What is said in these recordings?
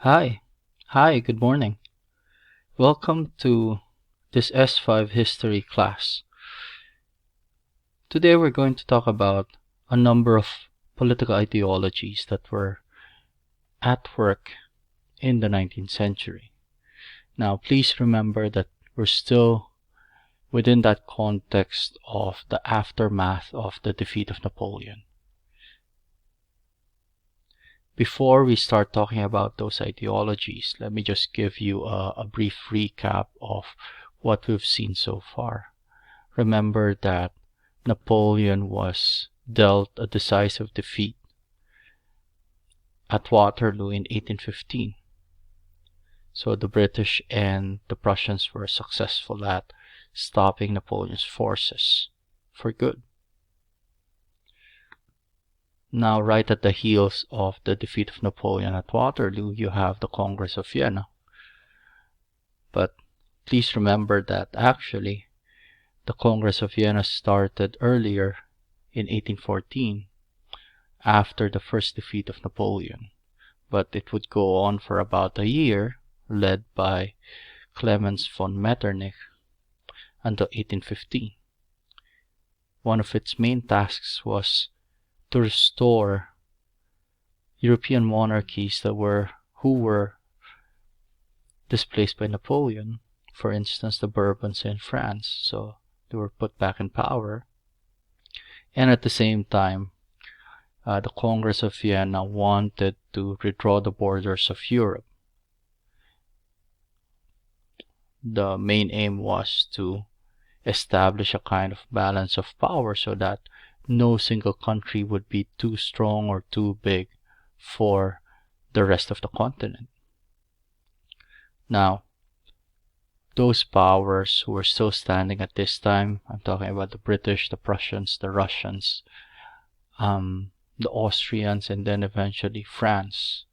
Hi. Hi, good morning. Welcome to this S5 history class. Today we're going to talk about a number of political ideologies that were at work in the 19th century. Now, please remember that we're still within that context of the aftermath of the defeat of Napoleon. Before we start talking about those ideologies, let me just give you a brief recap of what we've seen so far. Remember that Napoleon was dealt a decisive defeat at Waterloo in 1815. So the British and the Prussians were successful at stopping Napoleon's forces for good. Now, right at the heels of the defeat of Napoleon at Waterloo, you have the Congress of Vienna. But please remember that actually the Congress of Vienna started earlier in 1814 after the first defeat of Napoleon, but it would go on for about a year, led by Clemens von Metternich, until 1815. One of its main tasks was to restore European monarchies who were displaced by Napoleon. For instance, the Bourbons in France, so they were put back in power. And at the same time, the Congress of Vienna wanted to redraw the borders of Europe. The main aim was to establish a kind of balance of power so that no single country would be too strong or too big for the rest of the continent. Now, those powers who were still standing at this time, I'm talking about the British, the Prussians, the Russians, the Austrians, and then eventually France.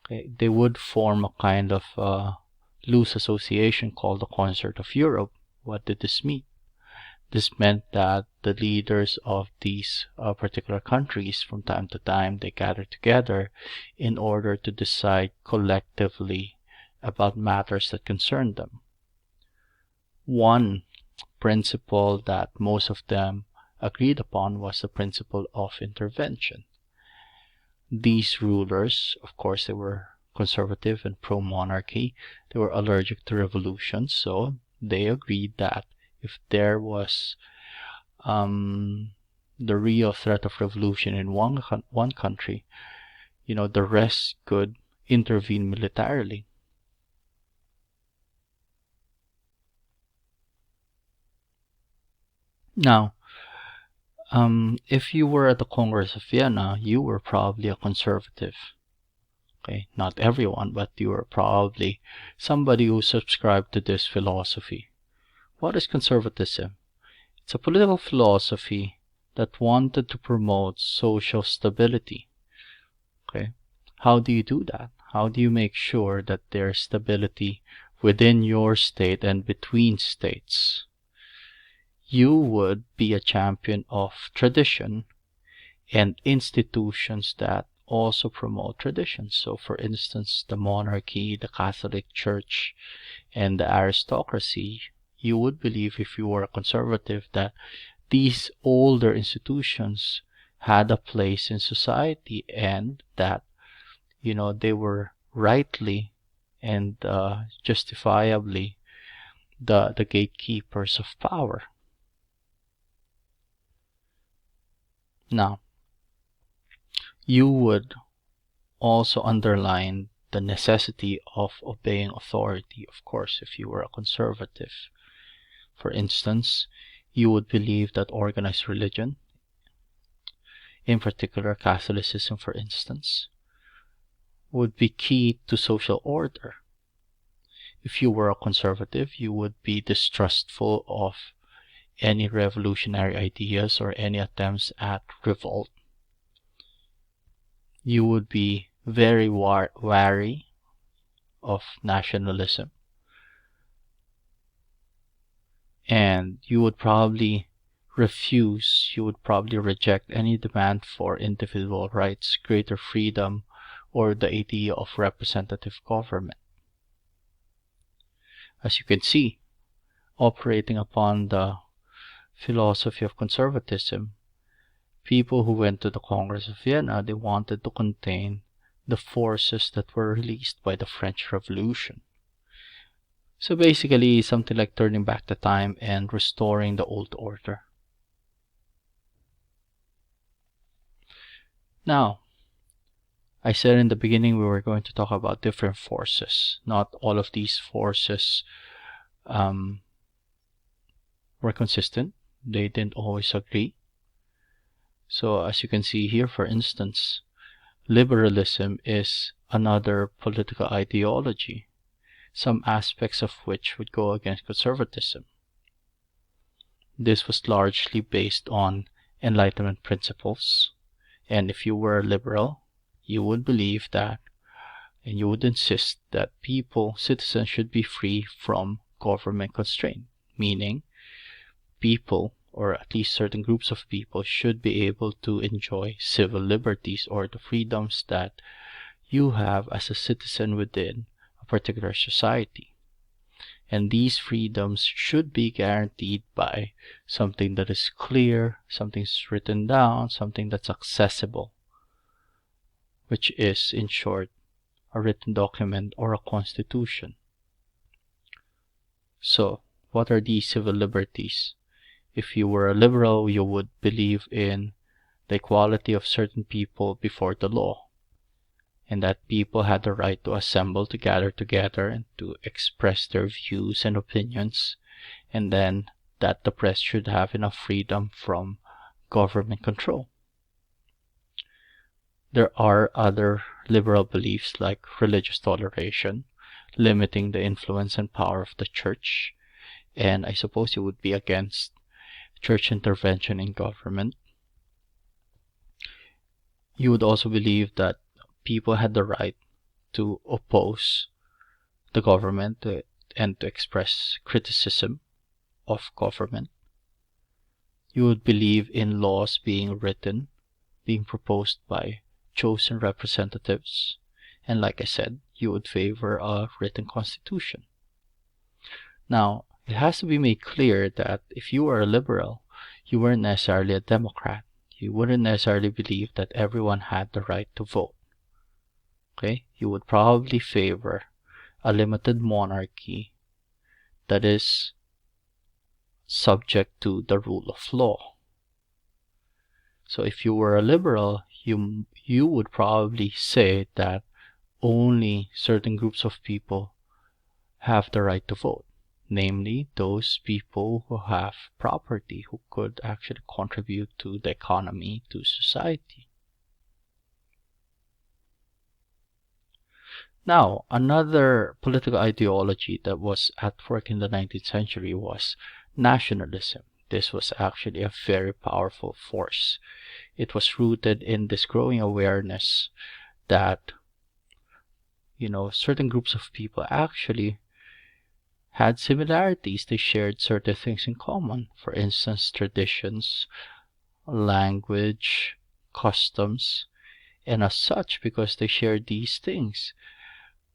Okay, they would form a kind of loose association called the Concert of Europe. What did this mean? This meant that the leaders of these particular countries, from time to time, they gathered together in order to decide collectively about matters that concerned them. One principle that most of them agreed upon was the principle of intervention. These rulers, of course, they were conservative and pro-monarchy. They were allergic to revolution, so they agreed that if there was the real threat of revolution in one country, the rest could intervene militarily. Now, if you were at the Congress of Vienna, you were probably a conservative. Okay, not everyone, but you were probably somebody who subscribed to this philosophy. What is conservatism? It's a political philosophy that wanted to promote social stability. Okay, how do you do that? How do you make sure that there's stability within your state and between states? You would be a champion of tradition and institutions that also promote tradition. So, for instance, the monarchy, the Catholic Church, and the aristocracy, you would believe, if you were a conservative, that these older institutions had a place in society and that, they were rightly and justifiably the gatekeepers of power. Now, you would also underline the necessity of obeying authority, of course, if you were a conservative. For instance, you would believe that organized religion, in particular Catholicism for instance, would be key to social order. If you were a conservative, you would be distrustful of any revolutionary ideas or any attempts at revolt. You would be very wary of nationalism, and you would probably reject any demand for individual rights, greater freedom, or the idea of representative government. As you can see, operating upon the philosophy of conservatism, people who went to the Congress of Vienna, they wanted to contain the forces that were released by the French Revolution. So basically, something like turning back the time and restoring the old order. Now, I said in the beginning we were going to talk about different forces. Not all of these forces were consistent. They didn't always agree. So as you can see here, for instance, liberalism is another political ideology, some aspects of which would go against conservatism. This was largely based on Enlightenment principles, and if you were a liberal, you would believe that, and you would insist that citizens should be free from government constraint, meaning people, or at least certain groups of people, should be able to enjoy civil liberties or the freedoms that you have as a citizen within a particular society. And these freedoms should be guaranteed by something that is clear, something that's written down, something that's accessible, which is, in short, a written document or a constitution. So, what are these civil liberties? If you were a liberal, you would believe in the equality of certain people before the law, and that people had the right to assemble, to gather together, and to express their views and opinions, and then that the press should have enough freedom from government control. There are other liberal beliefs like religious toleration, limiting the influence and power of the church, and I suppose you would be against church intervention in government. You would also believe that people had the right to oppose the government and to express criticism of government. You would believe in laws being written, being proposed by chosen representatives, and like I said, you would favor a written constitution. Now, it has to be made clear that if you are a liberal, you weren't necessarily a Democrat. You wouldn't necessarily believe that everyone had the right to vote. Okay? You would probably favor a limited monarchy that is subject to the rule of law. So if you were a liberal, you would probably say that only certain groups of people have the right to vote, namely those people who have property, who could actually contribute to the economy, to society. Now, another political ideology that was at work in the 19th century was nationalism. This was actually a very powerful force. It was rooted in this growing awareness that, certain groups of people actually had similarities. They shared certain things in common. For instance, traditions, language, customs, and as such, because they shared these things,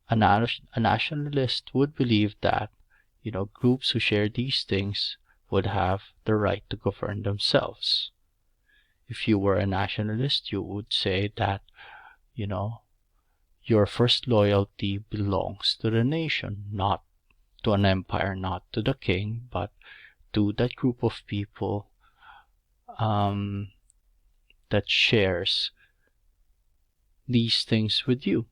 a nationalist would believe that, groups who share these things would have the right to govern themselves. If you were a nationalist, you would say that, your first loyalty belongs to the nation, not to an empire, not to the king, but to that group of people that shares these things with you.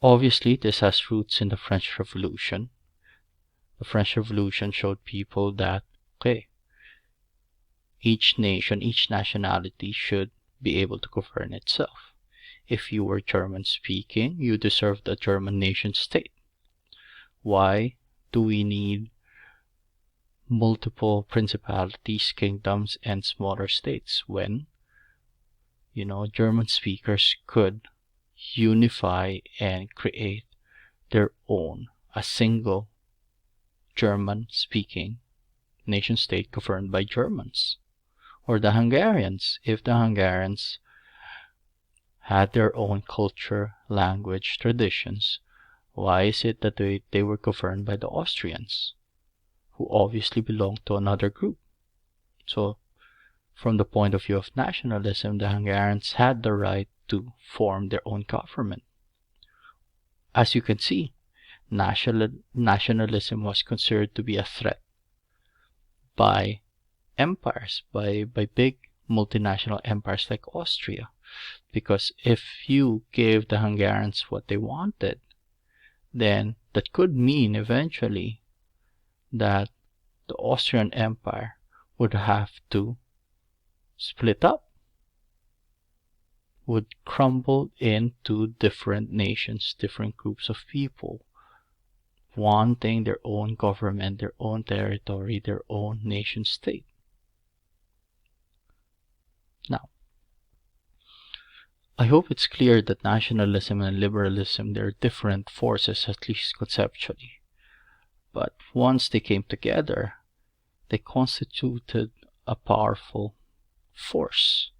Obviously, this has roots in the French Revolution. The French Revolution showed people that, okay, each nation, each nationality should be able to govern itself. If you were German speaking, you deserved a German nation state. Why do we need multiple principalities, kingdoms, and smaller states when, German speakers could unify and create their own, a single German speaking nation state governed by Germans? Or the Hungarians, if the Hungarians had their own culture, language, traditions, why is it that they were governed by the Austrians, who obviously belonged to another group? So, from the point of view of nationalism, the Hungarians had the right to form their own government. As you can see, nationalism was considered to be a threat by empires, by big multinational empires like Austria. Because if you gave the Hungarians what they wanted, then that could mean eventually that the Austrian Empire would have to split up, would crumble into different nations, different groups of people, wanting their own government, their own territory, their own nation state. Now, I hope it's clear that nationalism and liberalism, they're different forces, at least conceptually. But once they came together, they constituted a powerful force.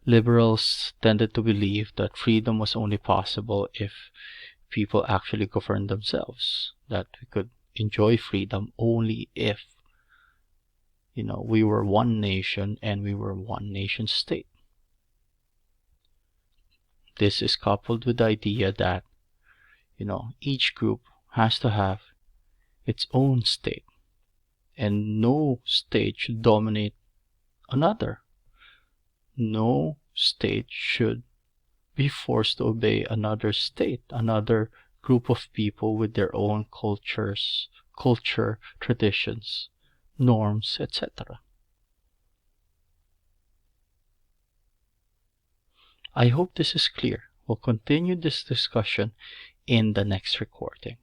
Liberals tended to believe that freedom was only possible if people actually governed themselves, that we could enjoy freedom only if, we were one nation and we were one nation state. This is coupled with the idea that, each group has to have its own state, and no state should dominate another. No state should be forced to obey another state, another group of people with their own culture, traditions, norms, etc. I hope this is clear. We'll continue this discussion in the next recording.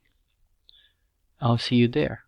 I'll see you there.